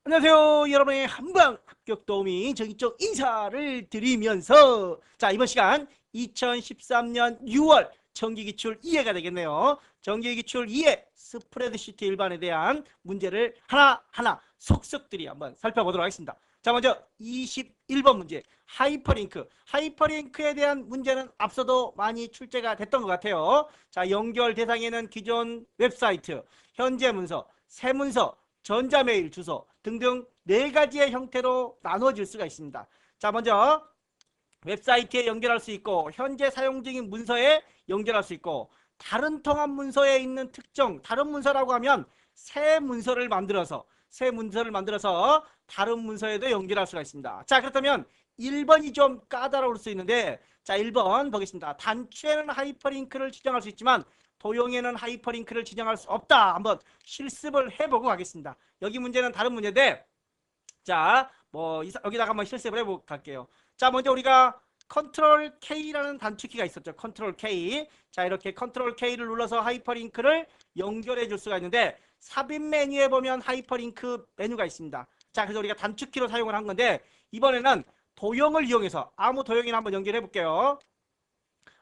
안녕하세요. 여러분의 한방 합격 도우미 정희쪽 인사를 드리면서 자, 이번 시간 2013년 6월 정기기출 2회가 되겠네요. 정기기출 2회 스프레드시트 일반에 대한 문제를 하나하나 속속들이 한번 살펴보도록 하겠습니다. 자, 먼저 21번 문제 하이퍼링크. 하이퍼링크에 대한 문제는 앞서도 많이 출제가 됐던 것 같아요. 자, 연결 대상에는 기존 웹사이트, 현재 문서, 새 문서, 전자메일 주소 등등 네 가지의 형태로 나눠질 수가 있습니다. 자, 먼저 웹사이트에 연결할 수 있고 현재 사용 중인 문서에 연결할 수 있고 다른 통합 문서에 있는 특정 다른 문서라고 하면 새 문서를 만들어서 다른 문서에도 연결할 수가 있습니다. 자, 그렇다면 1번이 좀 까다로울 수 있는데 자, 1번 보겠습니다. 단추에는 하이퍼링크를 지정할 수 있지만 도형에는 하이퍼링크를 지정할 수 없다. 한번 실습을 해보고 가겠습니다. 여기 문제는 다른 문제인데 자, 여기다가 한번 실습을 해보고 갈게요. 자, 먼저 우리가 컨트롤 K라는 단축키가 있었죠. 컨트롤 K. 자, 이렇게 컨트롤 K를 눌러서 하이퍼링크를 연결해 줄 수가 있는데 삽입 메뉴에 보면 하이퍼링크 메뉴가 있습니다. 자, 그래서 우리가 단축키로 사용을 한 건데 이번에는 도형을 이용해서 아무 도형이나 한번 연결해 볼게요.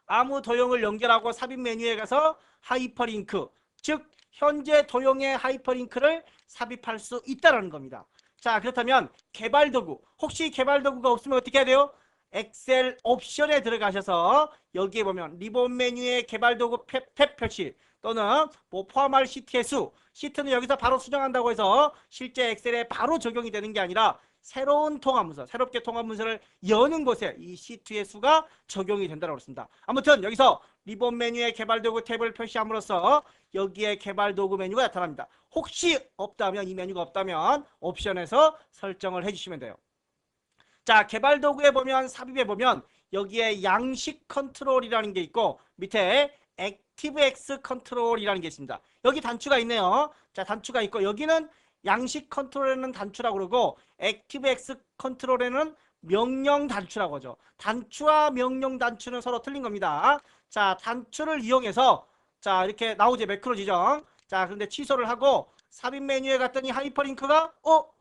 아무 도형을 연결하고 삽입 메뉴에 가서 하이퍼링크, 즉 현재 도형의 하이퍼링크를 삽입할 수 있다는 겁니다. 자, 그렇다면 개발도구, 혹시 개발도구가 없으면 어떻게 해야 돼요? 엑셀 옵션에 들어가셔서 여기에 보면 리본 메뉴의 개발도구 탭 표시 또는 뭐 포함할 시트의 수, 시트는 여기서 바로 수정한다고 해서 실제 엑셀에 바로 적용이 되는 게 아니라 새로운 통합문서, 새롭게 통합문서를 여는 곳에 이 시트의 수가 적용이 된다고 했습니다. 아무튼 여기서 리본 메뉴에 개발도구 탭을 표시함으로써 여기에 개발도구 메뉴가 나타납니다. 혹시 없다면, 이 메뉴가 없다면 옵션에서 설정을 해주시면 돼요. 자, 개발도구에 보면, 삽입에 보면 여기에 양식 컨트롤이라는 게 있고 밑에 액티브엑스 컨트롤이라는 게 있습니다. 여기 단추가 있네요. 자, 단추가 있고 여기는 양식 컨트롤에는 단추라고 그러고 액티브엑스 컨트롤에는 명령 단추라고 하죠. 단추와 명령 단추는 서로 틀린 겁니다. 자, 단추를 이용해서 자, 이렇게 나오죠. 매크로 지정. 자, 그런데 취소를 하고 삽입 메뉴에 갔더니 하이퍼링크가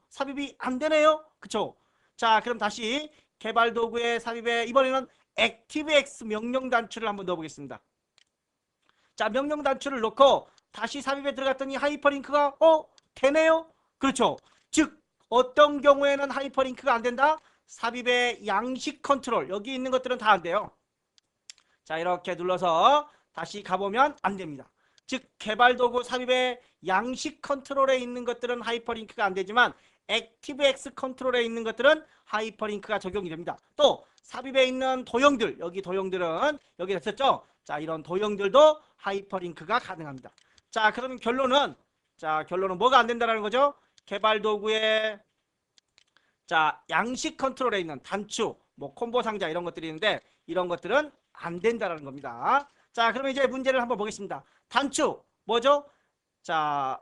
삽입이 안 되네요. 그쵸? 자, 그럼 다시 개발도구의 삽입에 이번에는 액티브엑스 명령 단추를 한번 넣어보겠습니다. 자, 명령 단추를 넣고 다시 삽입에 들어갔더니 하이퍼링크가 되네요. 그렇죠. 즉 어떤 경우에는 하이퍼링크가 안 된다? 삽입의 양식 컨트롤, 여기 있는 것들은 다 안 돼요. 자, 이렇게 눌러서 다시 가보면 안 됩니다. 즉 개발도구 삽입의 양식 컨트롤에 있는 것들은 하이퍼링크가 안 되지만 액티브엑스 컨트롤에 있는 것들은 하이퍼링크가 적용이 됩니다. 또 삽입에 있는 도형들, 여기 도형들은 여기 됐었죠. 자, 이런 도형들도 하이퍼링크가 가능합니다. 자, 그럼 결론은 뭐가 안 된다는 거죠? 개발도구의 양식 컨트롤에 있는 단추, 뭐 콤보 상자 이런 것들이 있는데 이런 것들은 안 된다는 겁니다. 자, 그러면 이제 문제를 한번 보겠습니다. 단추 뭐죠? 자,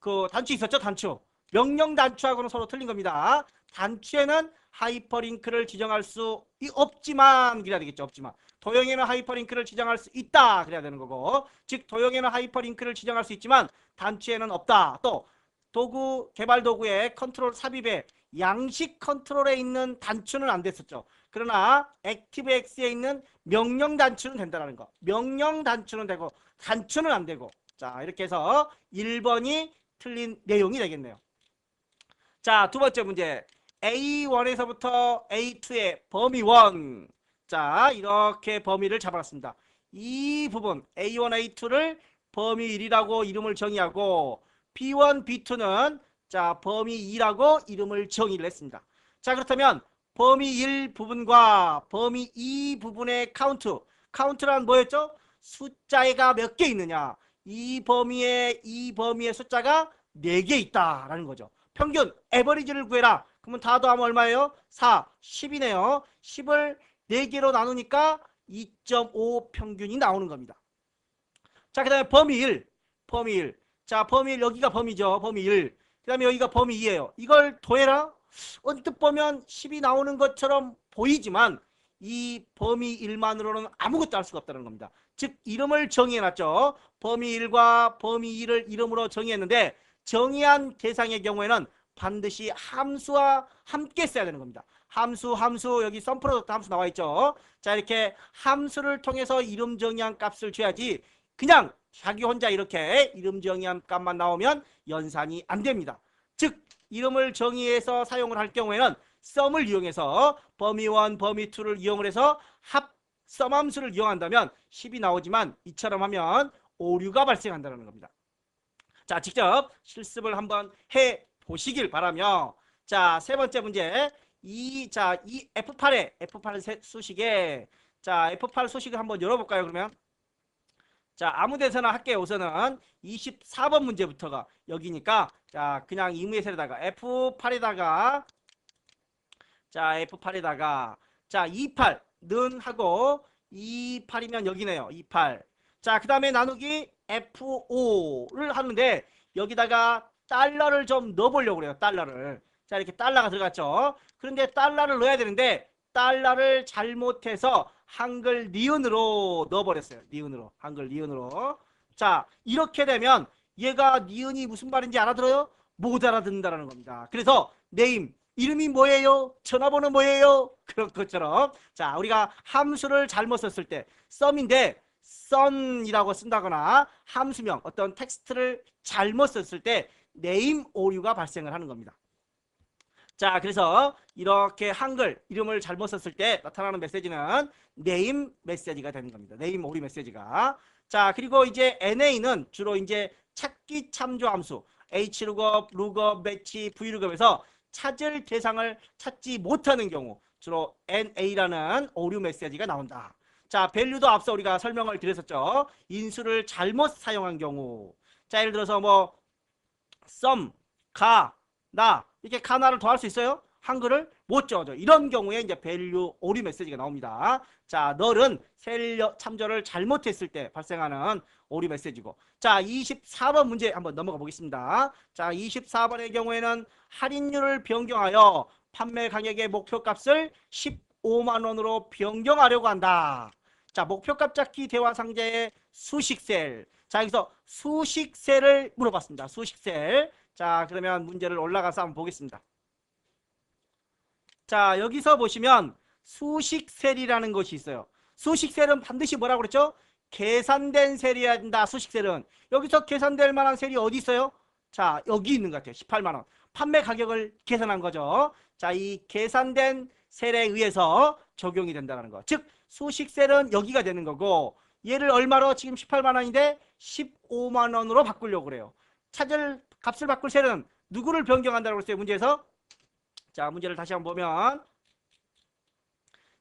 그 단추 있었죠? 단추. 명령 단추하고는 서로 틀린 겁니다. 단추에는 하이퍼링크를 지정할 수 없지만 그래야 되겠죠. 없지만. 도형에는 하이퍼링크를 지정할 수 있다. 그래야 되는 거고. 즉 도형에는 하이퍼링크를 지정할 수 있지만 단추에는 없다. 또 도구 개발 도구의 컨트롤 삽입에 양식 컨트롤에 있는 단추는 안 됐었죠. 그러나 액티브엑스에 있는 명령 단추는 된다는 거. 명령 단추는 되고 단추는 안 되고. 자, 이렇게 해서 1번이 틀린 내용이 되겠네요. 자, 두 번째 문제. A1에서부터 A2의 범위 1. 자, 이렇게 범위를 잡아놨습니다. 이 부분 A1, A2를 범위 1이라고 이름을 정의하고 B1, B2는 자, 범위 2라고 이름을 정의를 했습니다. 자, 그렇다면 범위 1 부분과 범위 2 부분의 카운트란 뭐였죠? 숫자가 몇 개 있느냐? 이 범위의 숫자가 4개 있다라는 거죠. 평균 에버리지를 구해라. 그러면 다 더하면 얼마예요? 4, 10이네요. 10을 4개로 나누니까 2.5 평균이 나오는 겁니다. 자, 그 다음에 범위 1. 자, 범위 1 여기가 범위죠. 범위 1. 그 다음에 여기가 범위 2예요. 이걸 더해라. 언뜻 보면 10이 나오는 것처럼 보이지만 이 범위 1만으로는 아무것도 할 수가 없다는 겁니다. 즉 이름을 정의해놨죠. 범위 1과 범위 2를 이름으로 정의했는데 정의한 대상의 경우에는 반드시 함수와 함께 써야 되는 겁니다. 함수 여기 썸 프로덕트 함수 나와 있죠. 자, 이렇게 함수를 통해서 이름 정의한 값을 줘야지 그냥 자기 혼자 이렇게 이름 정의한 값만 나오면 연산이 안 됩니다. 즉 이름을 정의해서 사용을 할 경우에는 썸을 이용해서 범위1, 범위2를 이용을 해서 썸 함수를 이용한다면 10이 나오지만 이처럼 하면 오류가 발생한다는 겁니다. 자, 직접 실습을 한번 해 보시길 바라며, 자, 세 번째 문제. 이 F8의 수식에, 자, F8 수식을 한번 열어볼까요, 그러면? 자, 아무 데서나 할게요. 우선은 24번 문제부터가 여기니까, 자, 그냥 이무의 셀에다가 F8에다가, 자, F8에다가, 자, 28는 하고, 28이면 여기네요. 28. 자, 그 다음에 나누기 F5를 하는데, 여기다가 달러를 좀 넣어보려고 그래요. 달러를. 자, 이렇게 달러가 들어갔죠. 그런데 달러를 넣어야 되는데 달러를 잘못해서 한글 니은으로 넣어버렸어요. 니은으로. 한글 니은으로. 자, 이렇게 되면 얘가 니은이 무슨 말인지 알아들어요? 못 알아듣는다는 겁니다. 그래서 네임, 이름이 뭐예요? 전화번호 뭐예요? 그런 것처럼. 자, 우리가 함수를 잘못 썼을 때 썸인데 썬이라고 쓴다거나 함수명, 어떤 텍스트를 잘못 썼을 때 네임 오류가 발생을 하는 겁니다. 자, 그래서 이렇게 한글 이름을 잘못 썼을 때 나타나는 메시지는 네임 메시지가 되는 겁니다. 네임 오류 메시지가. 자, 그리고 이제 NA는 주로 이제 찾기 참조 함수 hlookup, lookup, match, vlookup에서 찾을 대상을 찾지 못하는 경우 주로 NA라는 오류 메시지가 나온다. 자, 밸류도 앞서 우리가 설명을 드렸었죠. 인수를 잘못 사용한 경우. 자, 예를 들어서 뭐 썸, 가, 나 이렇게 가나를 더할 수 있어요? 한글을 못 적어줘. 이런 경우에 이제 밸류 오류 메시지가 나옵니다. 자, 널은 셀 참조를 잘못했을 때 발생하는 오류 메시지고. 자, 24번 문제 한번 넘어가 보겠습니다. 자, 24번의 경우에는 할인율을 변경하여 판매 가격의 목표값을 15만 원으로 변경하려고 한다. 자, 목표값 잡기 대화 상자의 수식셀. 자, 여기서 수식셀을 물어봤습니다. 수식셀. 자, 그러면 문제를 올라가서 한번 보겠습니다. 자, 여기서 보시면 수식셀이라는 것이 있어요. 수식셀은 반드시 뭐라고 그랬죠? 계산된 셀이어야 된다. 수식셀은. 여기서 계산될 만한 셀이 어디 있어요? 자, 여기 있는 것 같아요. 18만 원. 판매 가격을 계산한 거죠. 자, 이 계산된 셀에 의해서 적용이 된다는 거. 즉, 수식셀은 여기가 되는 거고, 얘를 얼마로 지금 18만 원인데 15만 원으로 바꾸려고 그래요. 찾을 값을 바꿀 셀은 누구를 변경한다고 그랬어요? 문제에서. 자, 문제를 다시 한번 보면,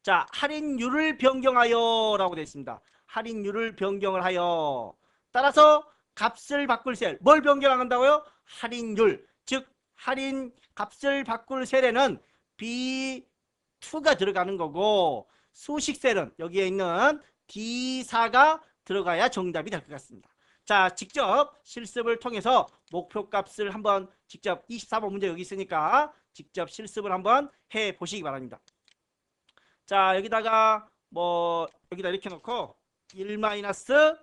자, 할인율을 변경하여 라고 되어 있습니다. 할인율을 변경을 하여. 따라서 값을 바꿀 셀. 뭘 변경한다고요? 할인율. 즉 할인 값을 바꿀 셀에는 B2가 들어가는 거고, 수식셀은 여기에 있는 D4가 들어가야 정답이 될 것 같습니다. 자, 직접 실습을 통해서 목표값을 한번 직접 24번 문제 여기 있으니까 직접 실습을 한번 해 보시기 바랍니다. 자, 여기다가 뭐 여기다 이렇게 놓고 1 마이너스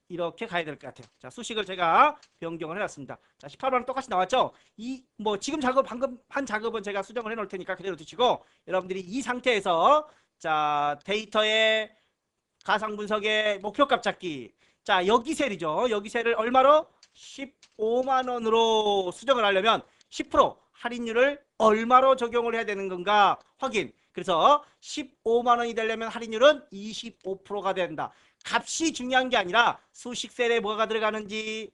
이렇게 가야 될 것 같아요. 자, 수식을 제가 변경을 해놨습니다. 자, 18번은 똑같이 나왔죠? 이 뭐 지금 방금 한 작업은 제가 수정을 해놓을 테니까 그대로 두시고, 여러분들이 이 상태에서 자, 데이터의 가상 분석의 목표값 찾기. 자, 여기 셀이죠. 여기 셀을 얼마로? 15만 원으로 수정을 하려면 10% 할인율을 얼마로 적용을 해야 되는 건가 확인. 그래서 15만 원이 되려면 할인율은 25%가 된다. 값이 중요한 게 아니라 수식셀에 뭐가 들어가는지,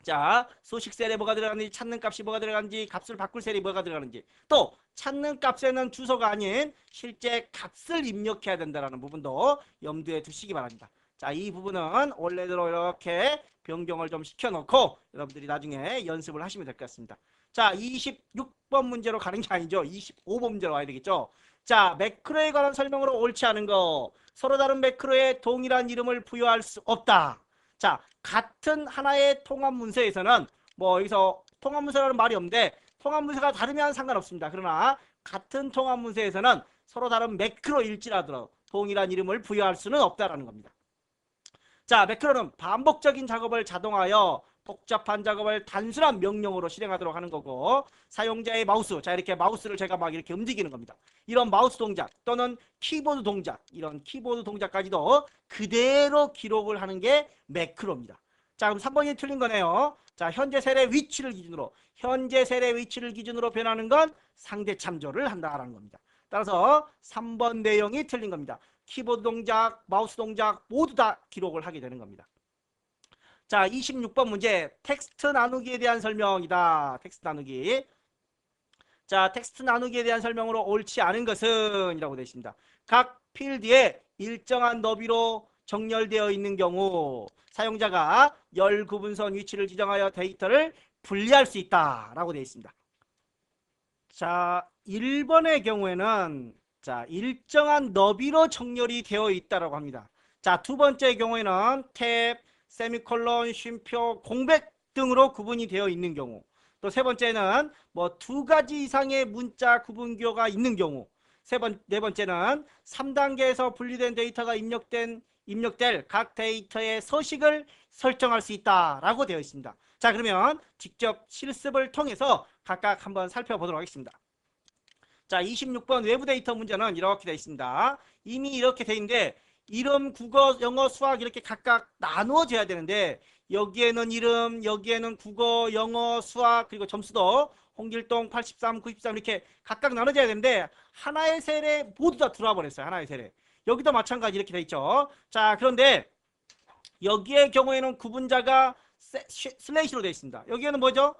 자, 수식셀에 뭐가 들어가는지, 찾는 값이 뭐가 들어가는지, 값을 바꿀 셀이 뭐가 들어가는지, 또 찾는 값에는 주소가 아닌 실제 값을 입력해야 된다는 부분도 염두에 두시기 바랍니다. 자, 이 부분은 원래대로 이렇게 변경을 좀 시켜놓고 여러분들이 나중에 연습을 하시면 될 것 같습니다. 자, 26번 문제로 가는 게 아니죠. 25번 문제로 와야 되겠죠. 자, 매크로에 관한 설명으로 옳지 않은 거. 서로 다른 매크로에 동일한 이름을 부여할 수 없다. 자, 같은 하나의 통합 문서에서는 뭐 여기서 통합 문서라는 말이 없는데 통합 문서가 다르면 상관없습니다. 그러나 같은 통합 문서에서는 서로 다른 매크로일지라도 동일한 이름을 부여할 수는 없다라는 겁니다. 자, 매크로는 반복적인 작업을 자동화하여 복잡한 작업을 단순한 명령어로 실행하도록 하는 거고, 사용자의 마우스, 자 이렇게 마우스를 제가 막 이렇게 움직이는 겁니다. 이런 마우스 동작 또는 키보드 동작, 이런 키보드 동작까지도 그대로 기록을 하는 게 매크로입니다. 자, 그럼 3번이 틀린 거네요. 자, 현재 셀의 위치를 기준으로 변하는 건 상대 참조를 한다라는 겁니다. 따라서 3번 내용이 틀린 겁니다. 키보드 동작, 마우스 동작 모두 다 기록을 하게 되는 겁니다. 자, 26번 문제. 텍스트 나누기에 대한 설명이다. 텍스트 나누기. 자, 텍스트 나누기에 대한 설명으로 옳지 않은 것은 이라고 되어 있습니다. 각 필드에 일정한 너비로 정렬되어 있는 경우 사용자가 열 구분선 위치를 지정하여 데이터를 분리할 수 있다라고 되어 있습니다. 자, 1번의 경우에는 자, 일정한 너비로 정렬이 되어 있다라고 합니다. 자, 두 번째 경우에는 탭, 세미콜론, 쉼표, 공백 등으로 구분이 되어 있는 경우, 또 세 번째는 뭐 두 가지 이상의 문자 구분 기호가 있는 경우, 네 번째는 3단계에서 분리된 데이터가 입력될 각 데이터의 서식을 설정할 수 있다라고 되어 있습니다. 자, 그러면 직접 실습을 통해서 각각 한번 살펴보도록 하겠습니다. 자, 26번 외부 데이터 문제는 이렇게 되어 있습니다. 이미 이렇게 되어 있는데 이름, 국어, 영어, 수학 이렇게 각각 나누어져야 되는데 여기에는 이름, 여기에는 국어, 영어, 수학, 그리고 점수도 홍길동 83, 93 이렇게 각각 나눠져야 되는데 하나의 셀에 모두 다 들어와 버렸어요. 하나의 셀에. 여기도 마찬가지 이렇게 돼 있죠. 자, 그런데 여기의 경우에는 구분자가 슬래시로 되어 있습니다. 여기에는 뭐죠?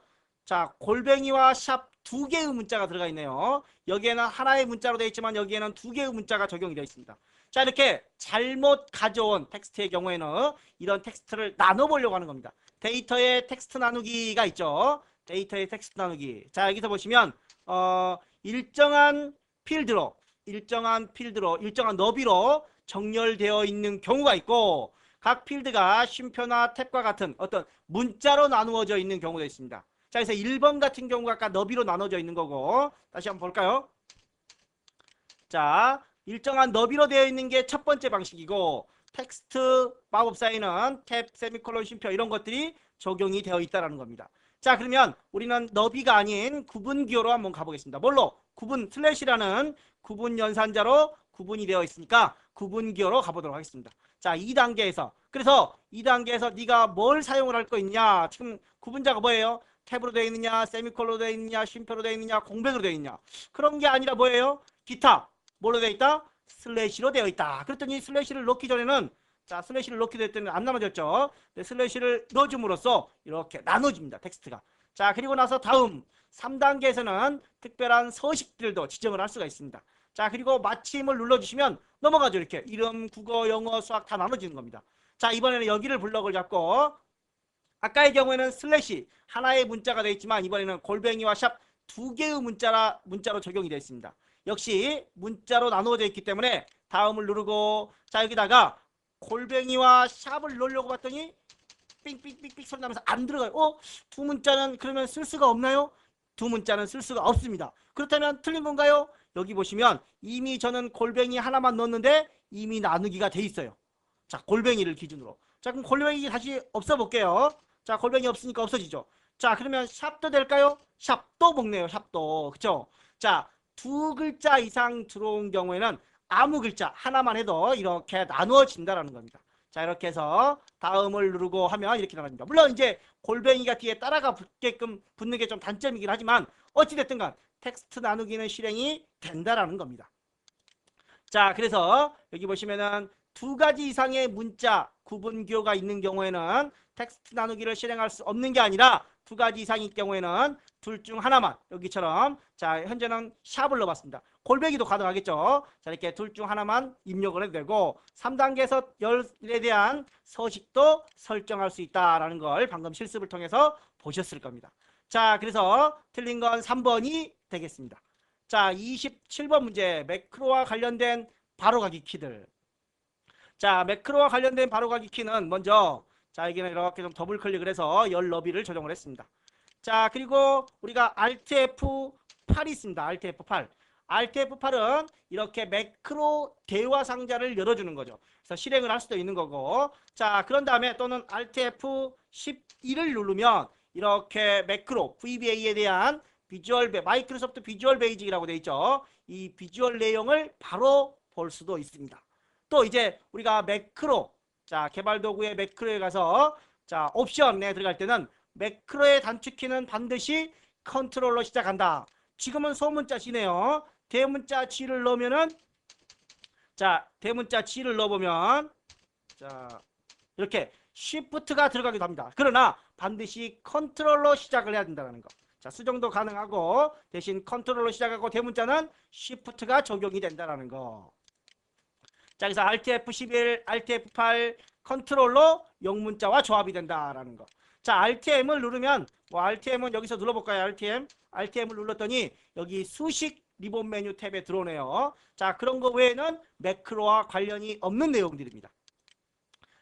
자, 골뱅이와 샵 두 개의 문자가 들어가 있네요. 여기에는 하나의 문자로 되어 있지만 여기에는 두 개의 문자가 적용이 되어 있습니다. 자, 이렇게 잘못 가져온 텍스트의 경우에는 이런 텍스트를 나눠보려고 하는 겁니다. 데이터의 텍스트 나누기가 있죠. 데이터의 텍스트 나누기. 자, 여기서 보시면 일정한 필드로 일정한 너비로 정렬되어 있는 경우가 있고 각 필드가 쉼표나 탭과 같은 어떤 문자로 나누어져 있는 경우도 있습니다. 자, 그래서 1번 같은 경우가 아까 너비로 나눠져 있는 거고, 다시 한번 볼까요? 자, 일정한 너비로 되어 있는 게 첫 번째 방식이고 텍스트 마법 사인은 탭, 세미콜론, 쉼표 이런 것들이 적용이 되어 있다는 겁니다. 자, 그러면 우리는 너비가 아닌 구분 기호로 한번 가보겠습니다. 뭘로? 구분, 슬래시라는 구분 연산자로 구분이 되어 있으니까 구분 기호로 가보도록 하겠습니다. 자, 2단계에서 그래서 2단계에서 네가 뭘 사용을 할 거 있냐? 지금 구분자가 뭐예요? 탭으로 되어 있느냐, 세미콜로 되어 있느냐, 쉼표로 되어 있느냐, 공백으로 되어 있느냐. 그런 게 아니라 뭐예요? 기타. 뭘로 되어 있다? 슬래시로 되어 있다. 그랬더니 슬래시를 넣기 전에는 자, 슬래시를 넣게 됐더니 안 나눠졌죠. 슬래시를 넣어줌으로써 이렇게 나눠집니다. 텍스트가. 자, 그리고 나서 다음 3단계에서는 특별한 서식들도 지정을 할 수가 있습니다. 자, 그리고 마침을 눌러주시면 넘어가죠. 이렇게 이름, 국어, 영어, 수학 다 나눠지는 겁니다. 자, 이번에는 여기를 블럭을 잡고 아까의 경우에는 슬래시 하나의 문자가 되어 있지만 이번에는 골뱅이와 샵 두 개의 문자로 적용이 되어 있습니다. 역시 문자로 나누어져 있기 때문에 다음을 누르고 자, 여기다가 골뱅이와 샵을 넣으려고 봤더니 삑삑삑삑 소리 나면서 안 들어가요. 두 문자는 그러면 쓸 수가 없나요? 두 문자는 쓸 수가 없습니다. 그렇다면 틀린 건가요? 여기 보시면 이미 저는 골뱅이 하나만 넣었는데 이미 나누기가 돼 있어요. 자, 골뱅이를 기준으로. 자, 그럼 골뱅이 다시 없애 볼게요. 자, 골뱅이 없으니까 없어지죠. 자, 그러면 샵도 될까요? 샵도 먹네요. 샵도. 그쵸? 자, 두 글자 이상 들어온 경우에는 아무 글자 하나만 해도 이렇게 나누어진다라는 겁니다. 자, 이렇게 해서 다음을 누르고 하면 이렇게 나갑니다. 물론 이제 골뱅이가 뒤에 따라가 붙는 게 좀 단점이긴 하지만 어찌됐든 간 텍스트 나누기는 실행이 된다라는 겁니다. 자, 그래서 여기 보시면은 두 가지 이상의 문자 구분 기호가 있는 경우에는 텍스트 나누기를 실행할 수 없는 게 아니라 두 가지 이상일 경우에는 둘 중 하나만 여기처럼 자, 현재는 샵을 넣어봤습니다. 골뱅이도 가능하겠죠. 자, 이렇게 둘 중 하나만 입력을 해도 되고 3단계에서 열에 대한 서식도 설정할 수 있다라는 걸 방금 실습을 통해서 보셨을 겁니다. 자, 그래서 틀린 건 3번이 되겠습니다. 자, 27번 문제 매크로와 관련된 바로가기 키들. 자, 매크로와 관련된 바로가기 키는 먼저 자, 여기는 이렇게 좀 더블 클릭을 해서 열 너비를 조정을 했습니다. 자, 그리고 우리가 Alt F8이 있습니다. Alt F8. Alt F8은 이렇게 매크로 대화 상자를 열어주는 거죠. 그래서 실행을 할 수도 있는 거고. 자, 그런 다음에 또는 Alt F11을 누르면 이렇게 매크로 VBA에 대한 마이크로소프트 비주얼 베이직이라고 되어 있죠. 이 비주얼 내용을 바로 볼 수도 있습니다. 또 이제 우리가 매크로, 자, 개발 도구의 매크로에 가서 자, 옵션에 들어갈 때는 매크로의 단축키는 반드시 컨트롤로 시작한다. 지금은 소문자 G네요. 대문자 G를 넣으면은, 자, 대문자 G를 넣어보면, 자, 이렇게 쉬프트가 들어가기도 합니다. 그러나 반드시 컨트롤로 시작을 해야 된다는 거. 자, 수정도 가능하고 대신 컨트롤로 시작하고 대문자는 쉬프트가 적용이 된다는 거. 자, 그래서 Alt F11, Alt F8 컨트롤로 영문자와 조합이 된다라는 거. 자, Alt M을 누르면 Alt M은 여기서 눌러볼까요? Alt M. Alt M을 눌렀더니 여기 수식 리본 메뉴 탭에 들어오네요. 자, 그런 거 외에는 매크로와 관련이 없는 내용들입니다.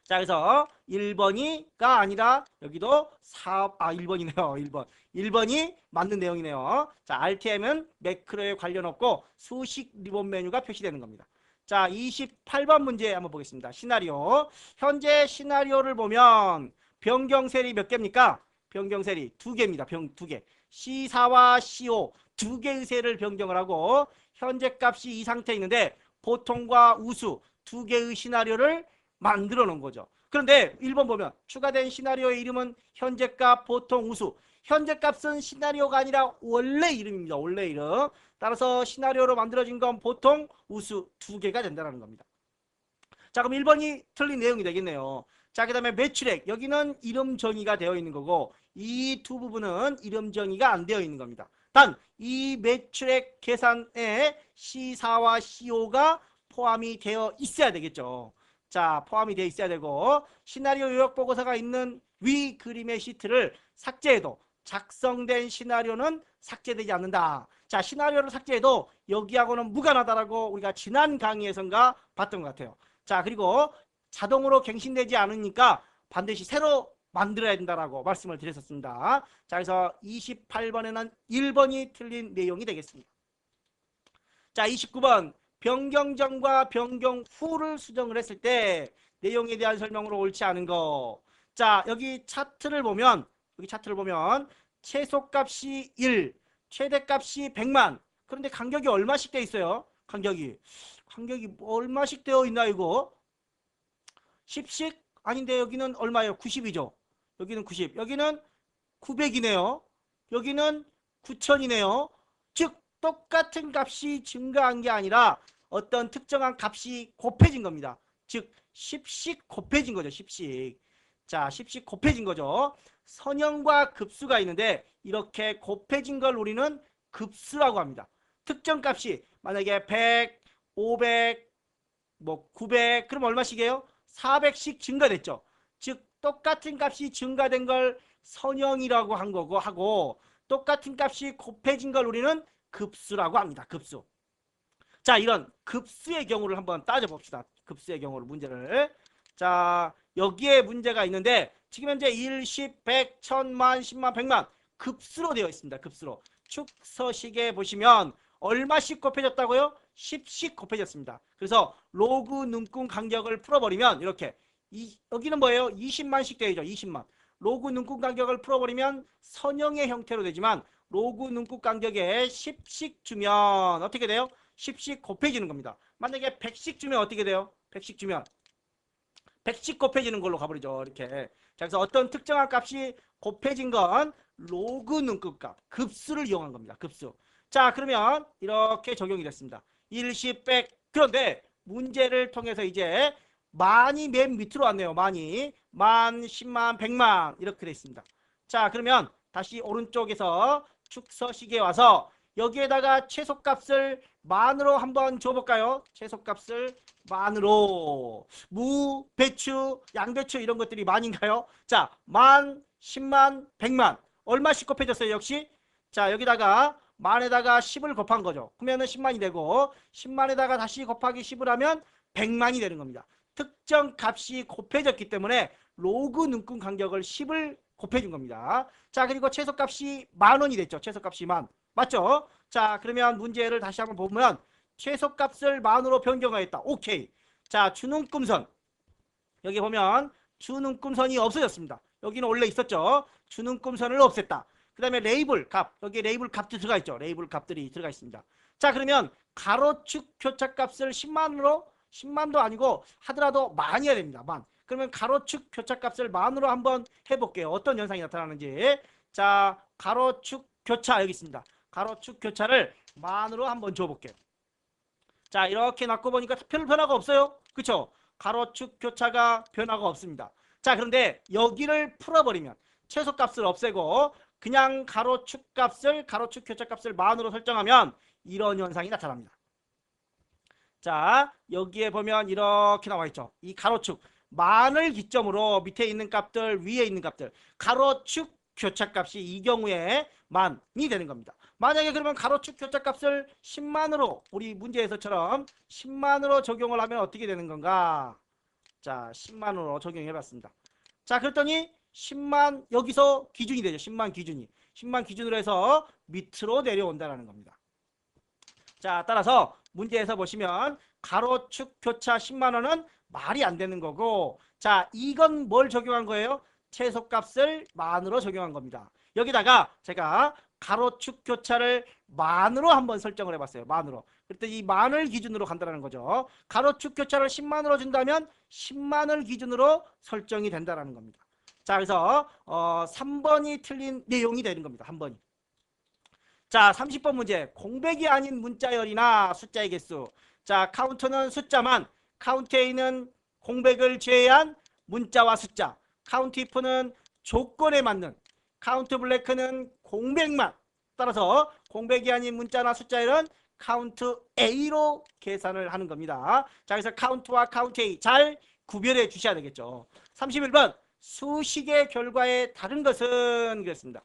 자, 그래서 1번이가 아니라 여기도 1번이네요. 1번. 1번이 맞는 내용이네요. 자, Alt M은 매크로에 관련 없고 수식 리본 메뉴가 표시되는 겁니다. 자, 28번 문제 한번 보겠습니다. 시나리오. 현재 시나리오를 보면 변경 셀이 몇 개입니까? 변경 셀이 2개입니다. 2개. C4와 C5 두 개의 셀을 변경을 하고 현재 값이 이 상태에 있는데 보통과 우수 두 개의 시나리오를 만들어 놓은 거죠. 그런데 1번 보면 추가된 시나리오의 이름은 현재 값, 보통, 우수. 현재 값은 시나리오가 아니라 원래 이름입니다. 원래 이름. 따라서 시나리오로 만들어진 건 보통, 우수 두 개가 된다는 겁니다. 자, 그럼 1번이 틀린 내용이 되겠네요. 자, 그 다음에 매출액. 여기는 이름 정의가 되어 있는 거고 이 두 부분은 이름 정의가 안 되어 있는 겁니다. 단 이 매출액 계산에 C4와 C5가 포함이 되어 있어야 되겠죠. 자, 포함이 되어 있어야 되고 시나리오 요약 보고서가 있는 위 그림의 시트를 삭제해도 작성된 시나리오는 삭제되지 않는다. 자, 시나리오를 삭제해도 여기하고는 무관하다라고 우리가 지난 강의에선가 봤던 것 같아요. 자, 그리고 자동으로 갱신되지 않으니까 반드시 새로 만들어야 된다라고 말씀을 드렸었습니다. 자, 그래서 28번에는 1번이 틀린 내용이 되겠습니다. 자, 29번. 변경 전과 변경 후를 수정을 했을 때 내용에 대한 설명으로 옳지 않은 거. 자, 여기 차트를 보면 최소값이 1, 최대값이 100만. 그런데 간격이 얼마씩 돼 있어요? 간격이 얼마씩 되어 있나 이거? 10씩? 아닌데 여기는 얼마예요? 90이죠. 여기는 90. 여기는 900이네요. 여기는 9000이네요. 즉 똑같은 값이 증가한 게 아니라 어떤 특정한 값이 곱해진 겁니다. 즉 10씩 곱해진 거죠. 10씩. 자, 10씩 곱해진 거죠. 선형과 급수가 있는데 이렇게 곱해진 걸 우리는 급수라고 합니다. 특정 값이 만약에 100, 500, 900 그럼 얼마씩이에요? 400씩 증가됐죠. 즉 똑같은 값이 증가된 걸 선형이라고 한 거고 하고 똑같은 값이 곱해진 걸 우리는 급수라고 합니다. 급수. 자, 이런 급수의 경우를 한번 따져봅시다. 급수의 경우를 문제를. 자, 여기에 문제가 있는데 지금 현재 1, 10, 100, 1000만, 10만, 100만 급수로 되어 있습니다. 급수로. 축서식에 보시면 얼마씩 곱해졌다고요? 10씩 곱해졌습니다. 그래서 로그 눈금 간격을 풀어버리면 이렇게 여기는 뭐예요? 20만씩 되죠. 20만. 로그 눈금 간격을 풀어버리면 선형의 형태로 되지만 로그 눈금 간격에 10씩 주면 어떻게 돼요? 10씩 곱해지는 겁니다. 만약에 100씩 주면 어떻게 돼요? 100씩 주면 100씩 곱해지는 걸로 가버리죠. 이렇게. 자, 그래서 어떤 특정한 값이 곱해진 건 로그 눈금값, 급수를 이용한 겁니다. 급수. 자, 그러면 이렇게 적용이 됐습니다. 1, 10, 100. 그런데 문제를 통해서 이제 만이 맨 밑으로 왔네요. 만이. 만, 10만, 100만 이렇게 돼 있습니다. 자, 그러면 다시 오른쪽에서 축서식에 와서 여기에다가 최소값을 만으로 한번 줘볼까요? 최소값을 만으로. 무, 배추, 양배추 이런 것들이 만인가요? 자, 만, 10만, 100만. 얼마씩 곱해졌어요? 역시. 자, 여기다가 만에다가 10을 곱한 거죠. 그러면은 10만이 되고 10만에다가 다시 곱하기 10을 하면 100만이 되는 겁니다. 특정 값이 곱해졌기 때문에 로그 눈금 간격을 10을 곱해준 겁니다. 자, 그리고 최소값이 10,000원이 됐죠. 최소값이 10,000. 맞죠? 자, 그러면 문제를 다시 한번 보면 최소값을 10,000으로 변경하였다. 오케이. 자, 주눈금선. 여기 보면 주눈금선이 없어졌습니다. 여기는 원래 있었죠. 주눈금선을 없앴다. 그 다음에 레이블 값. 여기 레이블 값도 들어가 있죠. 레이블 값들이 들어가 있습니다. 자, 그러면 가로축 교차값을 10만으로 10만도 아니고 하더라도 많이 해야 됩니다. 만. 그러면 가로축 교차값을 10,000으로 한번 해볼게요. 어떤 현상이 나타나는지. 자, 가로축 교차 여기 있습니다. 가로축 교차를 10,000으로 한번 줘볼게요. 자, 이렇게 놨고 보니까 별 변화가 없어요. 그쵸? 가로축 교차가 변화가 없습니다. 자, 그런데 여기를 풀어버리면 최소값을 없애고 그냥 가로축 교차값을 10,000으로 설정하면 이런 현상이 나타납니다. 자, 여기에 보면 이렇게 나와 있죠. 이 가로축 10,000을 기점으로 밑에 있는 값들, 위에 있는 값들, 가로축 교차값이 이 경우에 10,000이 되는 겁니다. 만약에 그러면 가로축 교차값을 10만으로 우리 문제에서처럼 10만으로 적용을 하면 어떻게 되는 건가? 자, 10만으로 적용해 봤습니다. 자, 그랬더니 10만 여기서 기준이 되죠. 10만 기준이. 10만 기준으로 해서 밑으로 내려온다는 겁니다. 자, 따라서 문제에서 보시면 가로축 교차 10만원은 말이 안 되는 거고, 자, 이건 뭘 적용한 거예요? 최소값을 10,000으로 적용한 겁니다. 여기다가 제가 가로축 교차를 10,000으로 한번 설정을 해봤어요. 10,000으로. 그랬더니 이 10,000을 기준으로 간다는 거죠. 가로축 교차를 10만으로 준다면 10만을 기준으로 설정이 된다는 겁니다. 자, 그래서 3번이 틀린 내용이 되는 겁니다. 한 번이. 자, 30번 문제. 공백이 아닌 문자열이나 숫자의 개수. 자, 카운트는 숫자만, 카운트에 있는 공백을 제외한 문자와 숫자. 카운트 if는 조건에 맞는, 카운트 블랙은 공백만. 따라서 공백이 아닌 문자나 숫자열은 카운트 A로 계산을 하는 겁니다. 자, 그래서 카운트와 카운트 A 잘 구별해 주셔야 되겠죠. 31번 수식의 결과에 다른 것은 그랬습니다.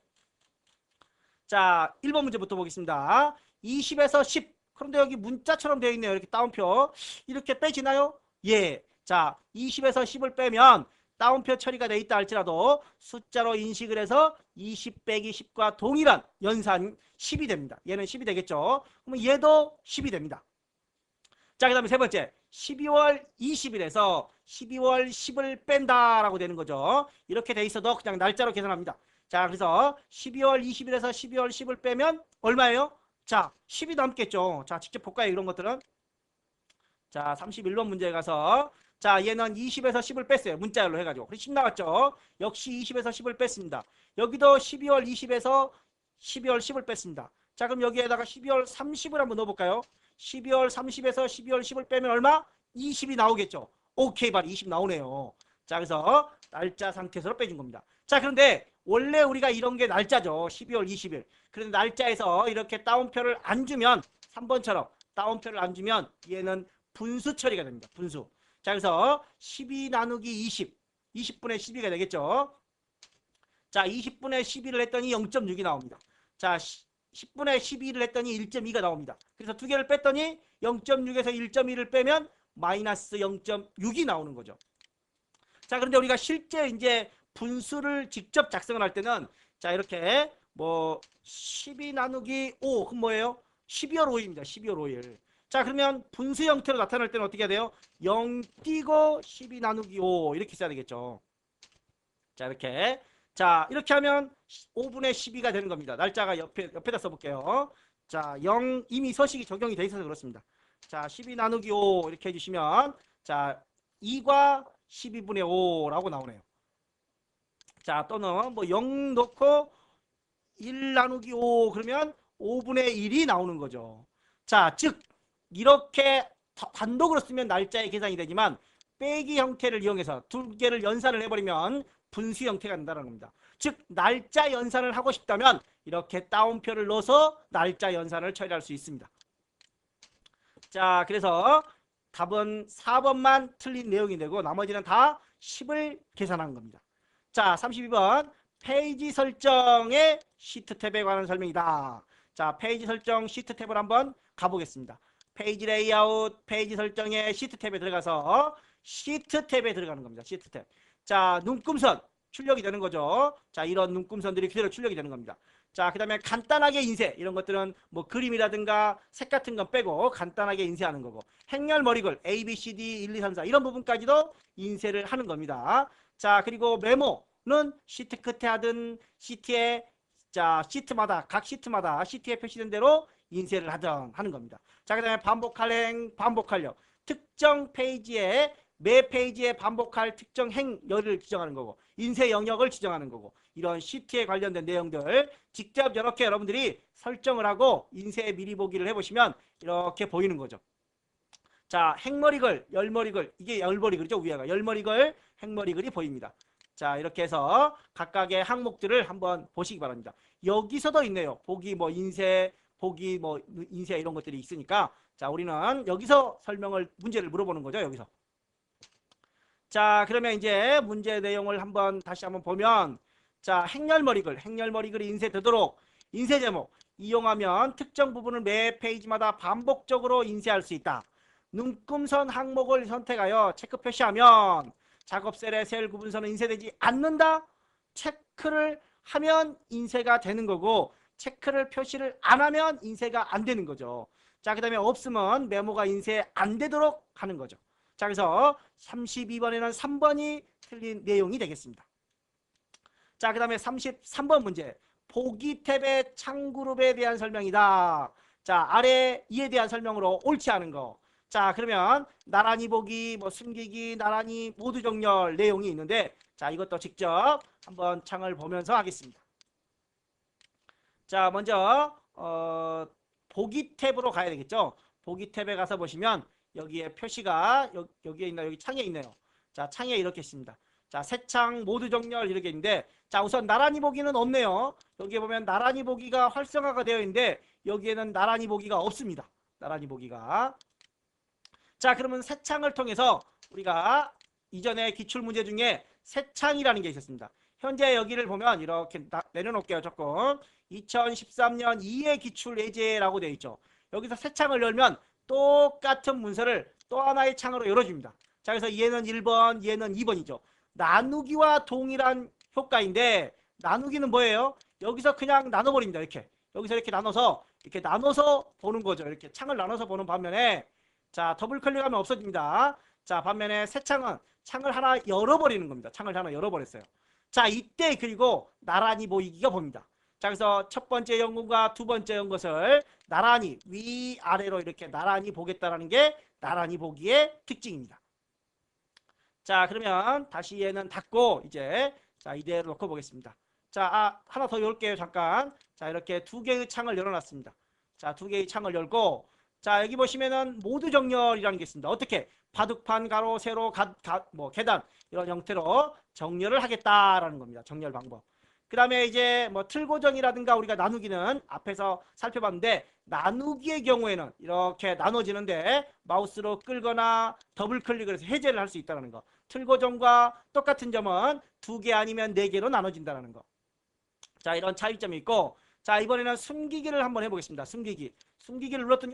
자, 1번 문제부터 보겠습니다. 20에서 10. 그런데 여기 문자처럼 되어 있네요. 이렇게 따옴표. 이렇게 빼지나요? 예. 자, 20에서 10을 빼면 따옴표 처리가 되어 있다 할지라도 숫자로 인식을 해서 20 빼기 10과 동일한 연산 10이 됩니다. 얘는 10이 되겠죠. 그러면 얘도 10이 됩니다. 자, 그 다음에 세 번째. 12월 20일에서 12월 10을 뺀다라고 되는 거죠. 이렇게 돼 있어도 그냥 날짜로 계산합니다. 자, 그래서 12월 20일에서 12월 10을 빼면 얼마예요? 자, 10이 남겠죠. 자, 직접 볼까요? 이런 것들은. 자, 31번 문제에 가서 자, 얘는 20에서 10을 뺐어요. 문자열로 해가지고. 그래서 10 나왔죠. 역시 20에서 10을 뺐습니다. 여기도 12월 20에서 12월 10을 뺐습니다. 자, 그럼 여기에다가 12월 30을 한번 넣어볼까요? 12월 30에서 12월 10을 빼면 얼마? 20이 나오겠죠. 오케이, 바로 20 나오네요. 자, 그래서 날짜 상태에서 빼준 겁니다. 자, 그런데 원래 우리가 이런 게 날짜죠. 12월 20일. 그런데 날짜에서 이렇게 따옴표를 안 주면 3번처럼 따옴표를 안 주면 얘는 분수 처리가 됩니다. 분수. 자, 그래서 12 나누기 20. 20분의 12가 되겠죠. 자, 20분의 12를 했더니 0.6이 나옵니다. 자, 10분의 12를 했더니 1.2가 나옵니다. 그래서 두 개를 뺐더니 0.6에서 1.2를 빼면 마이너스 0.6이 나오는 거죠. 자, 그런데 우리가 실제 이제 분수를 직접 작성을 할 때는 자, 이렇게 뭐 12 나누기 5 그럼 뭐예요? 12월 5일입니다. 12월 5일. 자, 그러면 분수 형태로 나타날 때는 어떻게 해야 돼요? 0 띄고 12 나누기 5 이렇게 써야 되겠죠. 자, 이렇게. 자, 이렇게 하면 5분의 12가 되는 겁니다. 날짜가 옆에다 써볼게요. 자, 0 이미 서식이 적용이 돼 있어서 그렇습니다. 자, 12 나누기 5 이렇게 해주시면 자, 2과 12분의 5라고 나오네요. 자, 또는 뭐 0 넣고 1 나누기 5 그러면 5분의 1이 나오는 거죠. 자, 즉 이렇게 단독으로 쓰면 날짜의 계산이 되지만 빼기 형태를 이용해서 두 개를 연산을 해버리면 분수 형태가 된다는 겁니다. 즉 날짜 연산을 하고 싶다면 이렇게 따옴표를 넣어서 날짜 연산을 처리할 수 있습니다. 자, 그래서 답은 4번만 틀린 내용이 되고 나머지는 다 10을 계산한 겁니다. 자, 32번 페이지 설정의 시트 탭에 관한 설명이다. 자, 페이지 설정 시트 탭을 한번 가보겠습니다. 페이지 레이아웃, 페이지 설정의 시트 탭에 들어가서 시트 탭에 들어가는 겁니다. 시트 탭. 자, 눈금선, 출력이 되는 거죠. 자, 이런 눈금선들이 그대로 출력이 되는 겁니다. 자, 그 다음에 간단하게 인쇄. 이런 것들은 뭐 그림이라든가 색 같은 건 빼고 간단하게 인쇄하는 거고. 행렬 머리글 A, B, C, D, 1, 2, 3, 4 이런 부분까지도 인쇄를 하는 겁니다. 자, 그리고 메모는 시트 끝에 하든 시트에 자, 시트마다 각 시트마다 시트에 표시된 대로 인쇄를 하든 하는 겁니다. 자, 그 다음에 반복할 행, 반복하려. 특정 페이지에 매 페이지에 반복할 특정 행렬을 지정하는 거고 인쇄 영역을 지정하는 거고 이런 시트에 관련된 내용들 직접 이렇게 여러분들이 설정을 하고 인쇄 미리 보기를 해보시면 이렇게 보이는 거죠. 자, 행머리글, 열머리글, 이게 열머리글이죠. 위에가 열머리글, 행머리글이 보입니다. 자, 이렇게 해서 각각의 항목들을 한번 보시기 바랍니다. 여기서도 있네요. 보기 뭐 인쇄, 보기 뭐 인쇄 이런 것들이 있으니까 자, 우리는 여기서 설명을 문제를 물어보는 거죠. 여기서. 자, 그러면 이제 문제 내용을 다시 한번 보면 자, 행렬머리글이 인쇄되도록 인쇄 제목 이용하면 특정 부분을 매 페이지마다 반복적으로 인쇄할 수 있다. 눈금선 항목을 선택하여 체크 표시하면 작업셀에 셀 구분선은 인쇄되지 않는다. 체크를 하면 인쇄가 되는 거고 체크를 표시를 안 하면 인쇄가 안 되는 거죠. 자, 그 다음에 없으면 메모가 인쇄 안 되도록 하는 거죠. 자, 그래서 32번에는 3번이 틀린 내용이 되겠습니다. 자, 그 다음에 33번 문제. 보기 탭의 창그룹에 대한 설명이다. 자, 아래 이에 대한 설명으로 옳지 않은 거. 자, 그러면 나란히 보기, 뭐 숨기기, 나란히 모두 정렬 내용이 있는데 자, 이것도 직접 한번 창을 보면서 하겠습니다. 자, 먼저 보기 탭으로 가야 되겠죠. 보기 탭에 가서 보시면 여기에 표시가 여기에 있나 여기 창에 있네요. 자, 창에 이렇게 있습니다. 자, 새 창 모두 정렬 이렇게 있는데 자, 우선 나란히 보기는 없네요. 여기에 보면 나란히 보기가 활성화가 되어 있는데 여기에는 나란히 보기가 없습니다. 나란히 보기가. 자, 그러면 새 창을 통해서 우리가 이전에 기출문제 중에 새 창이라는 게 있었습니다. 현재 여기를 보면 이렇게 내려놓을게요. 조금 2013년 2회 기출 예제라고 되어 있죠. 여기서 새 창을 열면 똑같은 문서를 또 하나의 창으로 열어줍니다. 자, 그래서 얘는 1번, 얘는 2번이죠. 나누기와 동일한 효과인데 나누기는 뭐예요? 여기서 그냥 나눠버립니다. 이렇게 여기서 이렇게 나눠서 보는 거죠. 이렇게 창을 나눠서 보는 반면에 자, 더블 클릭하면 없어집니다. 자, 반면에 새 창은 창을 하나 열어버리는 겁니다. 창을 하나 열어버렸어요. 자, 이때 그리고 나란히 보이기가 봅니다. 자, 그래서 첫 번째 연금과 두 번째 연것을 나란히 위아래로 이렇게 나란히 보겠다라는 게 나란히 보기의 특징입니다. 자, 그러면 다시 얘는 닫고 이제 자, 이대로 놓고 보겠습니다. 자, 하나 더 열게요. 잠깐. 자, 이렇게 두 개의 창을 열어놨습니다. 자, 두 개의 창을 열고 자, 여기 보시면은 모두 정렬이라는 게 있습니다. 어떻게? 바둑판, 가로, 세로, 뭐 계단 이런 형태로 정렬을 하겠다라는 겁니다. 정렬 방법. 그 다음에 이제 뭐 틀고정이라든가 우리가 나누기는 앞에서 살펴봤는데 나누기의 경우에는 이렇게 나눠지는데 마우스로 끌거나 더블 클릭을 해서 해제를 할 수 있다는 거. 틀고정과 똑같은 점은 두 개 아니면 네 개로 나눠진다는 거. 자, 이런 차이점이 있고 자, 이번에는 숨기기를 한번 해보겠습니다. 숨기기를 눌렀더니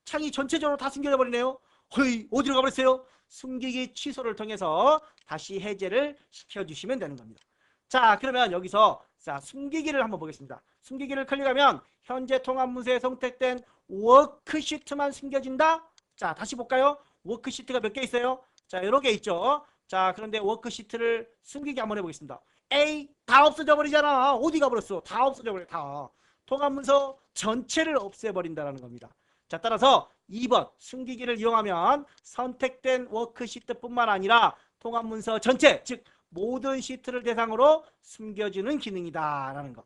창이 전체적으로 다 숨겨져 버리네요. 허이, 어디로 가버렸어요? 숨기기 취소를 통해서 다시 해제를 시켜주시면 되는 겁니다. 자, 그러면 여기서 자, 숨기기를 한번 보겠습니다. 숨기기를 클릭하면 현재 통합 문서에 선택된 워크시트만 숨겨진다. 자, 다시 볼까요? 워크시트가 몇 개 있어요? 자, 여러 개 있죠. 자, 그런데 워크시트를 숨기기 한번 해보겠습니다. 에이, 다 없어져 버리잖아. 어디 가버렸어? 다 없어져 버려. 다. 통합 문서 전체를 없애버린다는 겁니다. 자, 따라서 2번 숨기기를 이용하면 선택된 워크시트뿐만 아니라 통합 문서 전체, 즉 모든 시트를 대상으로 숨겨주는 기능이다라는 거.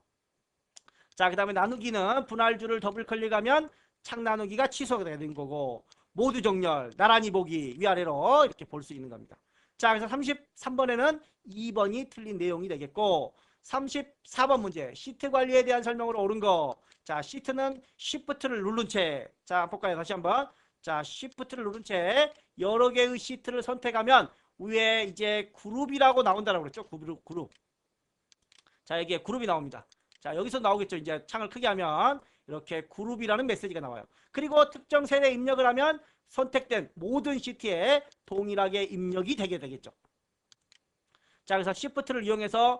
자, 그 다음에 나누기는 분할줄을 더블 클릭하면 창 나누기가 취소가 되는 거고 모두 정렬, 나란히 보기 위아래로 이렇게 볼 수 있는 겁니다. 자, 그래서 33번에는 2번이 틀린 내용이 되겠고 34번 문제 시트 관리에 대한 설명으로 옳은 거. 자, 시트는 Shift를 누른 채 자, 볼까요? 다시 한번. 자, Shift를 누른 채 여러 개의 시트를 선택하면 위에 이제 그룹이라고 나온다라고 그랬죠. 그룹. 자, 여기에 그룹이 나옵니다. 자, 여기서 나오겠죠. 이제 창을 크게 하면 이렇게 그룹이라는 메시지가 나와요. 그리고 특정 셀에 입력을 하면 선택된 모든 시트에 동일하게 입력이 되게 되겠죠. 자, 그래서 Shift를 이용해서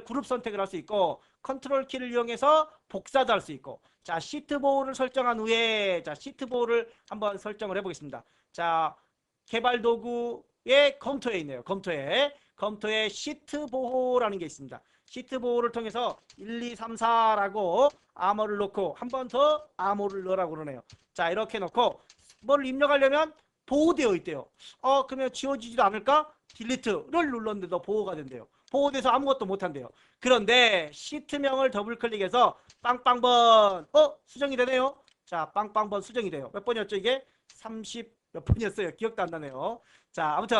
그룹 선택을 할 수 있고, 컨트롤 키를 이용해서 복사도 할 수 있고, 자, 시트 보호를 설정한 후에, 자, 시트 보호를 한번 설정을 해보겠습니다. 자, 개발 도구의 검토에 있네요. 검토에 시트 보호라는 게 있습니다. 시트 보호를 통해서 1, 2, 3, 4라고 암호를 넣고 한 번 더 암호를 넣으라고 그러네요. 자, 이렇게 넣고 뭘 입력하려면 보호되어 있대요. 그러면 지워지지도 않을까? 딜리트를 눌렀는데도 보호가 된대요. 보호돼서 아무것도 못한대요. 그런데 시트명을 더블 클릭해서 빵빵번 수정이 되네요. 자, 빵빵번 수정이 돼요. 몇 번이었죠 이게? 30 몇 번이었어요. 기억도 안 나네요. 자, 아무튼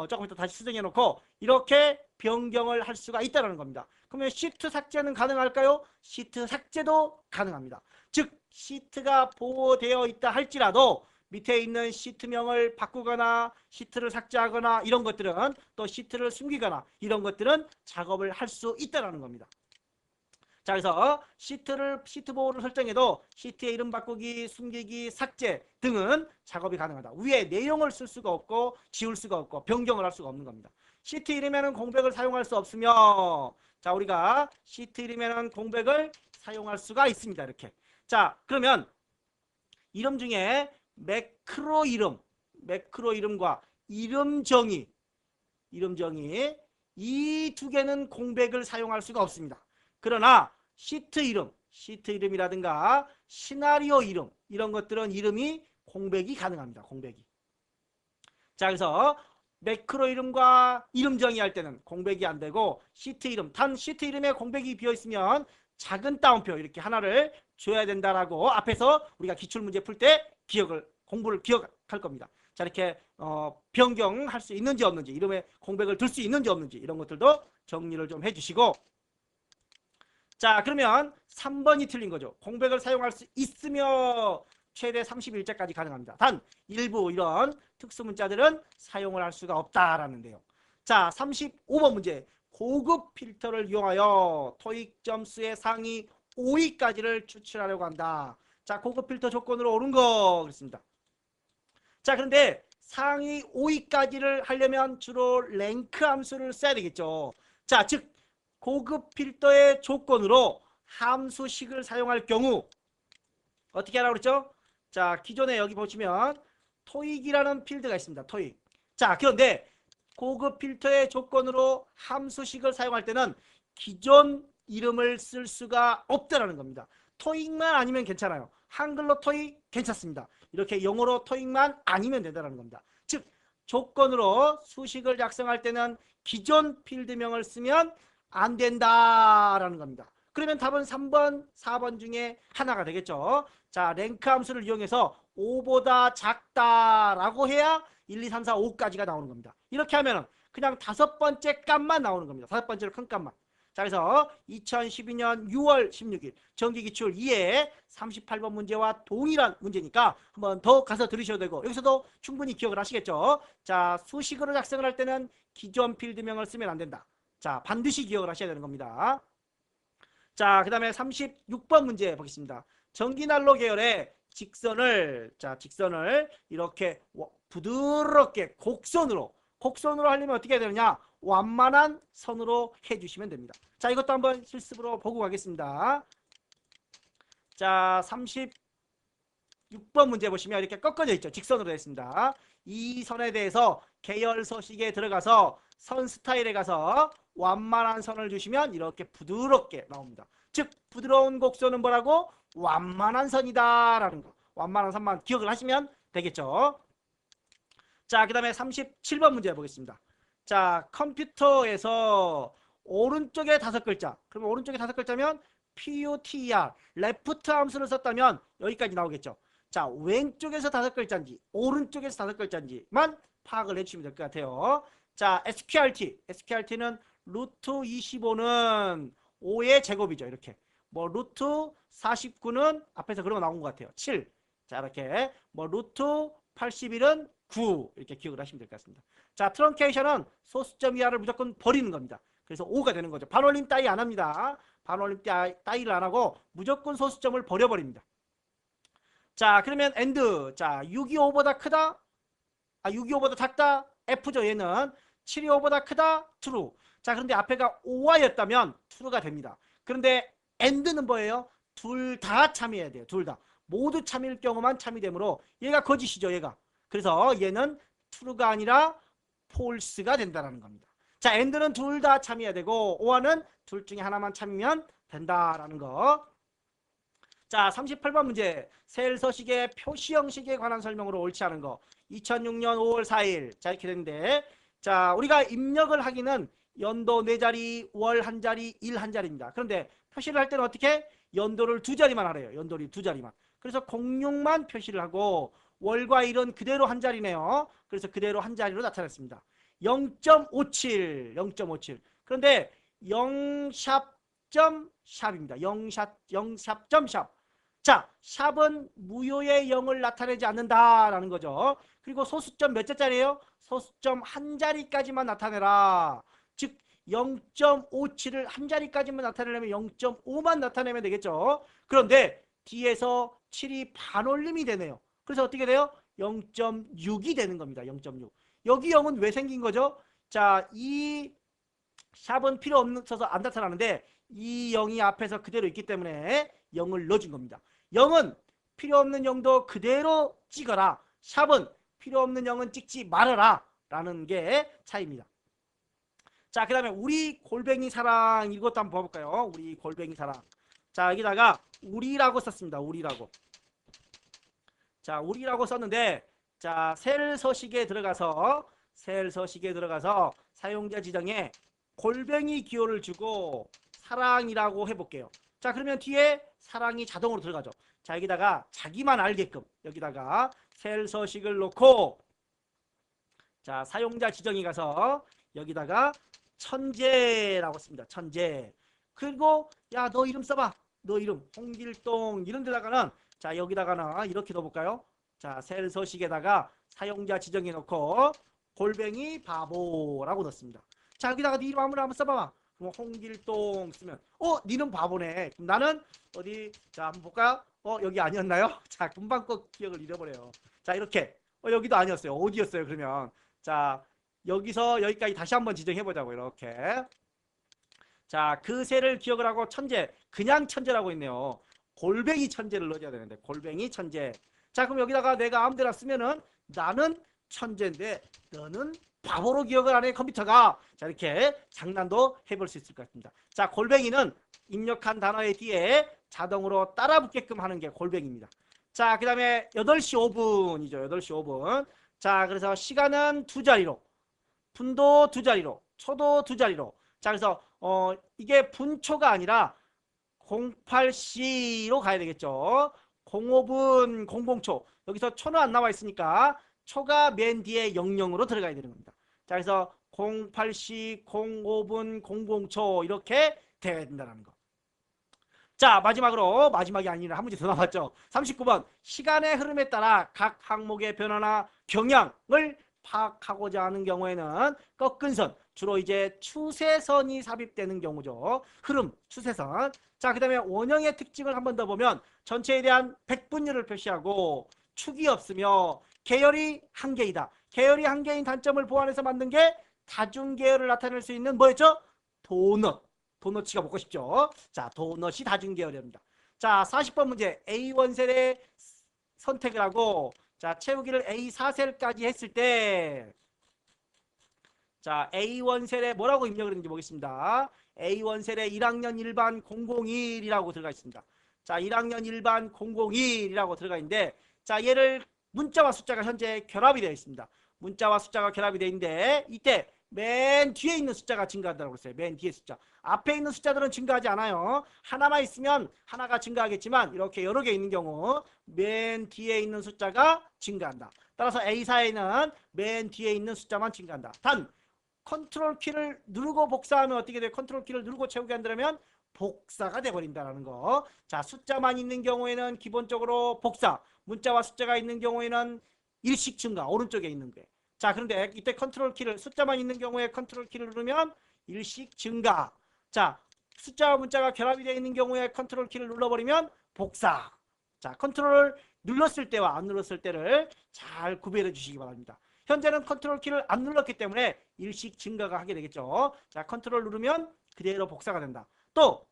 조금 이따 다시 수정해 놓고 이렇게 변경을 할 수가 있다는 겁니다. 그러면 시트 삭제는 가능할까요? 시트 삭제도 가능합니다. 즉 시트가 보호되어 있다 할지라도 밑에 있는 시트명을 바꾸거나 시트를 삭제하거나 이런 것들은 또 시트를 숨기거나 이런 것들은 작업을 할 수 있다는 겁니다. 자, 그래서 시트 보호를 설정해도 시트의 이름 바꾸기, 숨기기, 삭제 등은 작업이 가능하다. 위에 내용을 쓸 수가 없고 지울 수가 없고 변경을 할 수가 없는 겁니다. 시트 이름에는 공백을 사용할 수 없으며, 자, 우리가 시트 이름에는 공백을 사용할 수가 있습니다. 이렇게. 자, 그러면 이름 중에 매크로 이름과 이름 정의 이 두 개는 공백을 사용할 수가 없습니다. 그러나 시트 이름이라든가 시나리오 이름 이런 것들은 이름이 공백이 가능합니다. 공백이. 자, 그래서 매크로 이름과 이름 정의할 때는 공백이 안 되고 단 시트 이름에 공백이 비어 있으면 작은 따옴표 이렇게 하나를 줘야 된다라고 앞에서 우리가 기출문제 풀 때 공부를 기억할 겁니다. 자, 이렇게 변경할 수 있는지 없는지, 이름에 공백을 둘 수 있는지 없는지 이런 것들도 정리를 좀 해주시고, 자, 그러면 3번이 틀린 거죠. 공백을 사용할 수 있으며 최대 30일째까지 가능합니다. 단 일부 이런 특수문자들은 사용을 할 수가 없다라는데요. 자, 35번 문제. 고급 필터를 이용하여 토익 점수의 상위 5위까지를 추출하려고 한다. 자, 고급 필터 조건으로 옳은 거 그렇습니다. 자, 그런데 상위 5위까지를 하려면 주로 랭크 함수를 써야 되겠죠. 자, 즉 고급 필터의 조건으로 함수식을 사용할 경우 어떻게 하라고 그랬죠? 자, 기존에 여기 보시면 토익이라는 필드가 있습니다. 토익. 자, 그런데 고급 필터의 조건으로 함수식을 사용할 때는 기존 이름을 쓸 수가 없다라는 겁니다. 토익만 아니면 괜찮아요. 한글로 토익 괜찮습니다. 이렇게 영어로 토익만 아니면 된다는 겁니다. 즉 조건으로 수식을 작성할 때는 기존 필드명을 쓰면 안 된다라는 겁니다. 그러면 답은 3번, 4번 중에 하나가 되겠죠. 자, 랭크 함수를 이용해서 5보다 작다라고 해야 1, 2, 3, 4, 5까지가 나오는 겁니다. 이렇게 하면 그냥 5번째 값만 나오는 겁니다. 5번째로 큰 값만. 자, 그래서 2012년 6월 16일 정기기출 2의 38번 문제와 동일한 문제니까 한번 더 가서 들으셔도 되고 여기서도 충분히 기억을 하시겠죠. 자, 수식으로 작성을 할 때는 기존 필드명을 쓰면 안 된다. 자, 반드시 기억을 하셔야 되는 겁니다. 자, 그 다음에 36번 문제 보겠습니다. 전기난로 계열의 직선을 이렇게 부드럽게 곡선으로 하려면 어떻게 해야 되느냐? 완만한 선으로 해주시면 됩니다. 자, 이것도 한번 실습으로 보고 가겠습니다. 자, 36번 문제 보시면 이렇게 꺾어져 있죠. 직선으로 했습니다. 이 선에 대해서 계열 서식에 들어가서 선 스타일에 가서 완만한 선을 주시면 이렇게 부드럽게 나옵니다. 즉 부드러운 곡선은 뭐라고? 완만한 선이다 라는 거. 완만한 선만 기억을 하시면 되겠죠. 자, 그 다음에 37번 문제 보겠습니다. 자, 컴퓨터에서 오른쪽에 5글자, 그러면 오른쪽에 5글자면 PUTER, 레프트 함수를 썼다면 여기까지 나오겠죠. 자, 왼쪽에서 5글자인지 오른쪽에서 5글자인지만 파악을 해주시면 될 것 같아요. 자, SQRT는 루트 25는 5의 제곱이죠. 이렇게 뭐 루트 49는 앞에서 그런 거 나온 것 같아요. 7. 자, 이렇게 뭐 루트 81은 9 이렇게 기억을 하시면 될 것 같습니다. 자, 트렁케이션은 소수점 이하를 무조건 버리는 겁니다. 그래서 5가 되는 거죠. 반올림 따위 안 합니다. 반올림 따위를 안 하고 무조건 소수점을 버려버립니다. 자, 그러면 엔드. 자, 625보다 크다? 625보다 작다? F죠, 얘는. 7이 5보다 크다? true. 자, 그런데 앞에가 or였다면 true가 됩니다. 그런데 and는 뭐예요? 둘 다 참여해야 돼요. 둘 다. 모두 참일 경우만 참이 되므로 얘가 거짓이죠, 얘가. 그래서 얘는 true가 아니라 false가 된다는 겁니다. 자, and는 둘 다 참여해야 되고 or는 둘 중에 하나만 참이면 된다라는 거. 자, 38번 문제. 셀 서식의 표시 형식에 관한 설명으로 옳지 않은 거. 2006년 5월 4일. 자, 이렇게 되는데, 자, 우리가 입력을 하기는 연도 4자리, 월 1자리, 일 1자리입니다. 그런데 표시를 할 때는 어떻게? 연도를 2자리만 하래요. 연도를 2자리만. 그래서 06만 표시를 하고 월과 일은 그대로 1자리네요. 그래서 그대로 1자리로 나타냈습니다. 0.57, 0.57. 그런데 0샵 샵입니다. 0샵 점 샵. 자, 샵은 무효의 0을 나타내지 않는다라는 거죠. 그리고 소수점 몇 자짜리예요? 소수점 1자리까지만 나타내라. 즉 0.57을 1자리까지만 나타내려면 0.5만 나타내면 되겠죠. 그런데 뒤에서 7이 반올림이 되네요. 그래서 어떻게 돼요? 0.6이 되는 겁니다. 0.6. 여기 0은 왜 생긴 거죠? 자, 이 샵은 필요 없어서 안 나타나는데 이 0이 앞에서 그대로 있기 때문에 0을 넣어준 겁니다. 0은 필요 없는 0도 그대로 찍어라. 샵은 필요 없는 0은 찍지 말아라 라는 게 차이입니다. 자, 그 다음에 우리 골뱅이 사랑, 이것도 한번 봐볼까요? 우리 골뱅이 사랑. 자, 여기다가 우리라고 썼습니다. 우리라고. 자, 우리라고 썼는데, 자, 셀 서식에 들어가서 사용자 지정에 골뱅이 기호를 주고 사랑이라고 해볼게요. 자, 그러면 뒤에 사랑이 자동으로 들어가죠. 자, 여기다가 자기만 알게끔 여기다가 셀 서식을 놓고, 자, 사용자 지정에 가서 여기다가 천재라고 씁니다. 천재. 그리고 야, 너 이름 써봐. 너 이름 홍길동 이런 데다가는, 자, 여기다가는 이렇게 넣어볼까요? 자, 셀 서식에다가 사용자 지정해 놓고 골뱅이 바보라고 넣습니다. 자, 여기다가 네 이름 아무나 한번 써봐봐. 그럼 홍길동 쓰면 니는 바보네. 그럼 나는 어디, 자, 한번 볼까요? 여기 아니었나요? 자, 금방 꼭 기억을 잃어버려요. 자, 이렇게 여기도 아니었어요. 어디였어요? 그러면 자, 여기서 여기까지 다시 한번 지정해 보자고. 이렇게. 자, 그 새를 기억을 하고 천재, 그냥 천재라고 있네요. 골뱅이 천재를 넣어줘야 되는데 골뱅이 천재. 자, 그럼 여기다가 내가 아무데나 쓰면은 나는 천재인데 너는 바보로 기억을 하네 컴퓨터가. 자, 이렇게 장난도 해볼 수 있을 것 같습니다. 자, 골뱅이는 입력한 단어의 뒤에 자동으로 따라 붙게끔 하는 게 골뱅이입니다. 자, 그 다음에 8시 5분이죠. 8시 5분. 자, 그래서 시간은 2자리로, 분도 2자리로, 초도 2자리로. 자, 그래서 이게 분초가 아니라 08C로 가야 되겠죠. 05분 00초. 여기서 초는 안 나와 있으니까 초가 맨 뒤에 00으로 들어가야 되는 겁니다. 자, 그래서 08C 05분 00초 이렇게 돼야 된다는 거. 자, 마지막으로, 마지막이 아니라 한 문제 더 남았죠. 39번. 시간의 흐름에 따라 각 항목의 변화나 경향을 파악하고자 하는 경우에는 꺾은 선, 주로 이제 추세선이 삽입되는 경우죠. 흐름, 추세선. 자, 그 다음에 원형의 특징을 한 번 더 보면 전체에 대한 백분율을 표시하고 축이 없으며 계열이 한 개이다. 계열이 한 개인 단점을 보완해서 만든 게 다중계열을 나타낼 수 있는 뭐였죠? 도넛. 도넛치가 먹고 싶죠. 자, 도넛이 다중계열입니다. 자, 40번 문제. A1셀에 선택을 하고, 자, 채우기를 A4셀까지 했을 때, 자, A1셀에 뭐라고 입력을 했는지 보겠습니다. A1셀에 1학년 1반 001이라고 들어가 있습니다. 자, 1학년 1반 001이라고 들어가 있는데, 자, 얘를 문자와 숫자가 현재 결합이 되어 있습니다. 문자와 숫자가 결합이 되어 있는데, 이때 맨 뒤에 있는 숫자가 증가한다고 했어요. 맨 뒤에 숫자. 앞에 있는 숫자들은 증가하지 않아요. 하나만 있으면 하나가 증가하겠지만 이렇게 여러 개 있는 경우 맨 뒤에 있는 숫자가 증가한다. 따라서 A4에는 맨 뒤에 있는 숫자만 증가한다. 단 컨트롤 키를 누르고 복사하면 어떻게 돼요? 컨트롤 키를 누르고 채우게 한다면 복사가 돼버린다는 거. 자, 숫자만 있는 경우에는 기본적으로 복사, 문자와 숫자가 있는 경우에는 일씩 증가, 오른쪽에 있는 게. 자, 그런데 이때 컨트롤 키를, 숫자만 있는 경우에 컨트롤 키를 누르면 일씩 증가. 자, 숫자와 문자가 결합이 되어 있는 경우에 컨트롤 키를 눌러버리면 복사. 자, 컨트롤을 눌렀을 때와 안 눌렀을 때를 잘 구별해 주시기 바랍니다. 현재는 컨트롤 키를 안 눌렀기 때문에 일씩 증가가 하게 되겠죠. 자, 컨트롤 누르면 그대로 복사가 된다. 또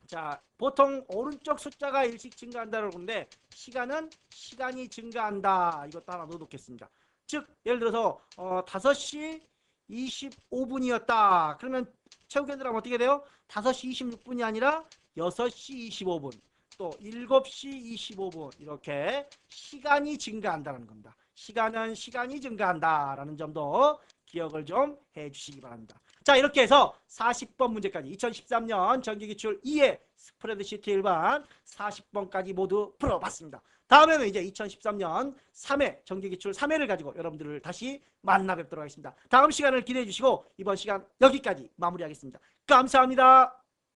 자, 보통 오른쪽 숫자가 일씩 증가한다고 그러는데 시간은 시간이 증가한다. 이것도 하나 넣어놓겠습니다. 즉 예를 들어서 5시 25분이었다. 그러면 채우게 들어가면 어떻게 돼요? 5시 26분이 아니라 6시 25분. 또 7시 25분. 이렇게 시간이 증가한다는 겁니다. 시간은 시간이 증가한다라는 점도 기억을 좀 해주시기 바랍니다. 자, 이렇게 해서 40번 문제까지 2013년 전기기출 2의 스프레드시트 일반 40번까지 모두 풀어봤습니다. 다음에는 이제 2013년 3회 전기기출 3회를 가지고 여러분들을 다시 만나 뵙도록 하겠습니다. 다음 시간을 기대해 주시고 이번 시간 여기까지 마무리하겠습니다. 감사합니다.